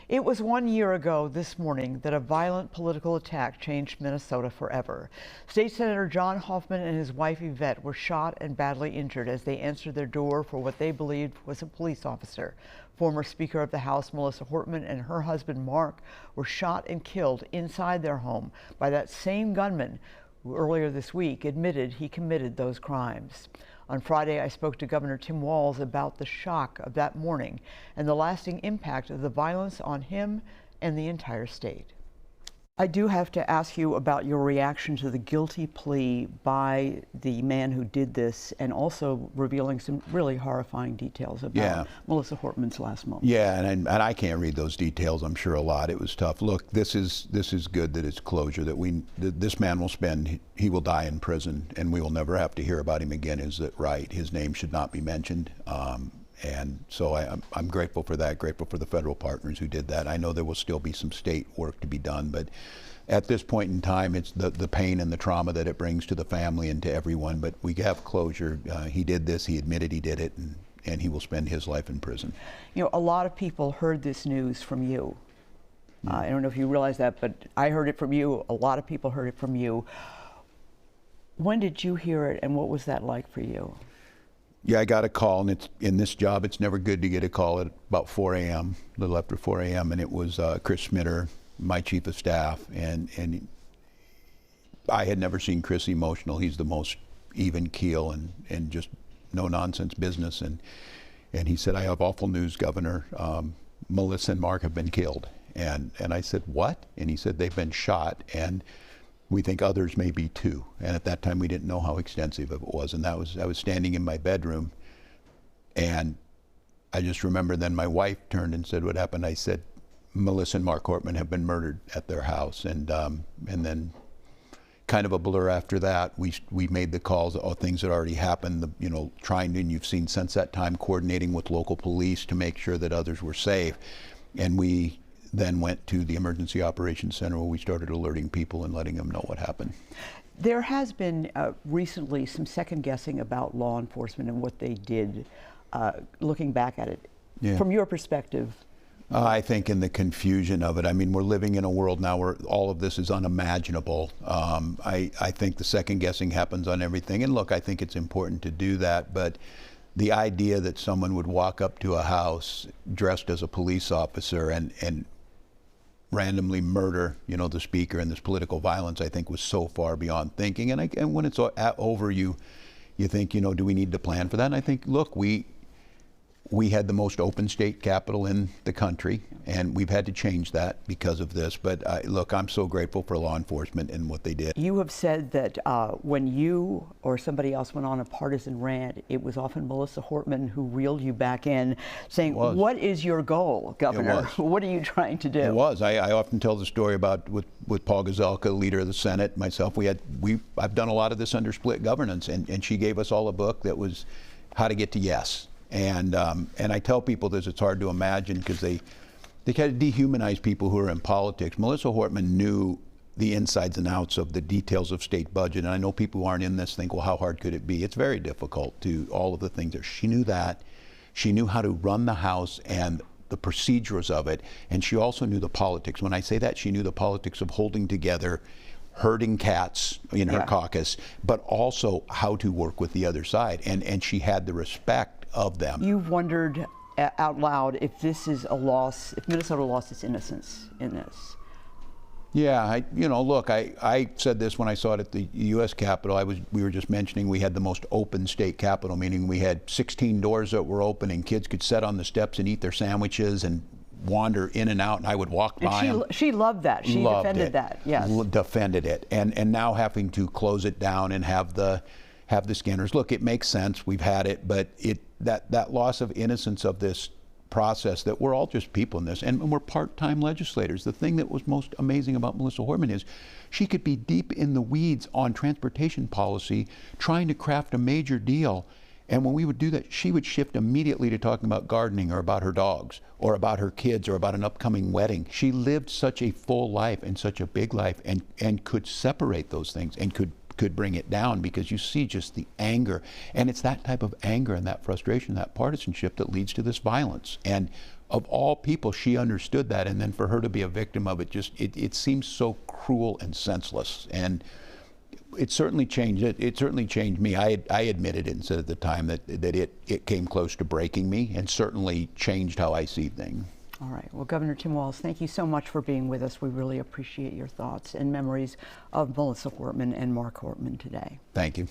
It was 1 year ago this morning that a violent political attack changed Minnesota forever. State Senator John Hoffman and his wife Yvette were shot and badly injured as they answered their door for what they believed was a police officer. Former Speaker of the House Melissa Hortman and her husband Mark were shot and killed inside their home by that same gunman who earlier this week admitted he committed those crimes. On Friday, I spoke to Governor Tim Walz about the shock of that morning and the lasting impact of the violence on him and the entire state. I do have to ask you about your reaction to the guilty plea by the man who did this, and also revealing some really horrifying details about Melissa Hortman's last moment. Yeah, and I can't read those details. I'm sure a lot. It was tough. Look, this is good that it's closure. That this man will he will die in prison, and we will never have to hear about him again. Is that right? His name should not be mentioned. And so I'm grateful for that, grateful for the federal partners who did that. I know there will still be some state work to be done, but at this point in time, it's the pain and the trauma that it brings to the family and to everyone. But we have closure. He did this, he admitted he did it, and he will spend his life in prison. You know, a lot of people heard this news from you. I don't know if you realize that, but I heard it from you. A lot of people heard it from you. When did you hear it, and what was that like for you? Yeah, I got a call, and it's in this job, it's never good to get a call at about 4 a.m., a little after 4 a.m., and it was Chris Smitter, my chief of staff, and I had never seen Chris emotional. He's the most even keel and just no-nonsense business, and he said, "I have awful news, Governor. Melissa and Mark have been killed." And I said, "What?" And he said, "They've been shot, and we think others may be too." And at that time, we didn't know how extensive it was. And I was standing in my bedroom, and I just remember then my wife turned and said, "What happened?" I said, "Melissa and Mark Hortman have been murdered at their house." And then kind of a blur after that, we made the calls, things that already happened, and you've seen since that time, coordinating with local police to make sure that others were safe. And we then went to the Emergency Operations Center, where we started alerting people and letting them know what happened. There has been recently some second guessing about law enforcement and what they did, looking back at it. Yeah. From your perspective? I think in the confusion of it, I mean, we're living in a world now where all of this is unimaginable. I think the second guessing happens on everything. And look, I think it's important to do that, but the idea that someone would walk up to a house dressed as a police officer and randomly murder, the speaker, and this political violence, I think, was so far beyond thinking. And when it's over, you think, do we need to plan for that? And I think, look, we had the most open state capitol in the country, and we've had to change that because of this. But look, I'm so grateful for law enforcement and what they did. You have said that when you or somebody else went on a partisan rant, it was often Melissa Hortman who reeled you back in, saying, "What is your goal, Governor? What are you trying to do?" It was. I often tell the story about with Paul Gazelka, leader of the Senate, myself. I've done a lot of this under split governance, and she gave us all a book that was how to get to yes. And I tell people this, it's hard to imagine, because they kind of dehumanize people who are in politics. Melissa Hortman knew the insides and outs of the details of state budget. And I know people who aren't in this think, well, how hard could it be? It's very difficult to all of the things there. She knew that. She knew how to run the House and the procedures of it. And she also knew the politics. When I say that, she knew the politics of holding together, herding cats in her caucus, but also how to work with the other side. And she had the respect of them. You've wondered out loud if this is a loss, if Minnesota lost its innocence in this. Yeah, look, I said this when I saw it at the U.S. Capitol. We were just mentioning we had the most open state capitol, meaning we had 16 doors that were open, and kids could sit on the steps and eat their sandwiches and wander in and out, and I would walk by them. She loved that. She defended that. Yes. Defended it, and now having to close it down and have the scanners. Look, it makes sense. We've had it, but that loss of innocence of this process, that we're all just people in this, and we're part-time legislators. The thing that was most amazing about Melissa Hortman is she could be deep in the weeds on transportation policy, trying to craft a major deal. And when we would do that, she would shift immediately to talking about gardening, or about her dogs, or about her kids, or about an upcoming wedding. She lived such a full life and such a big life, and could separate those things, and could bring it down, because you see just the anger. And it's that type of anger and that frustration, that partisanship, that leads to this violence. And of all people, she understood that, and then for her to be a victim of it, it seems so cruel and senseless. And it certainly changed it. It certainly changed me. I admitted it and said at the time that it came close to breaking me, and certainly changed how I see things. All right. Well, Governor Tim Walz, thank you so much for being with us. We really appreciate your thoughts and memories of Melissa Hortman and Mark Hortman today. Thank you.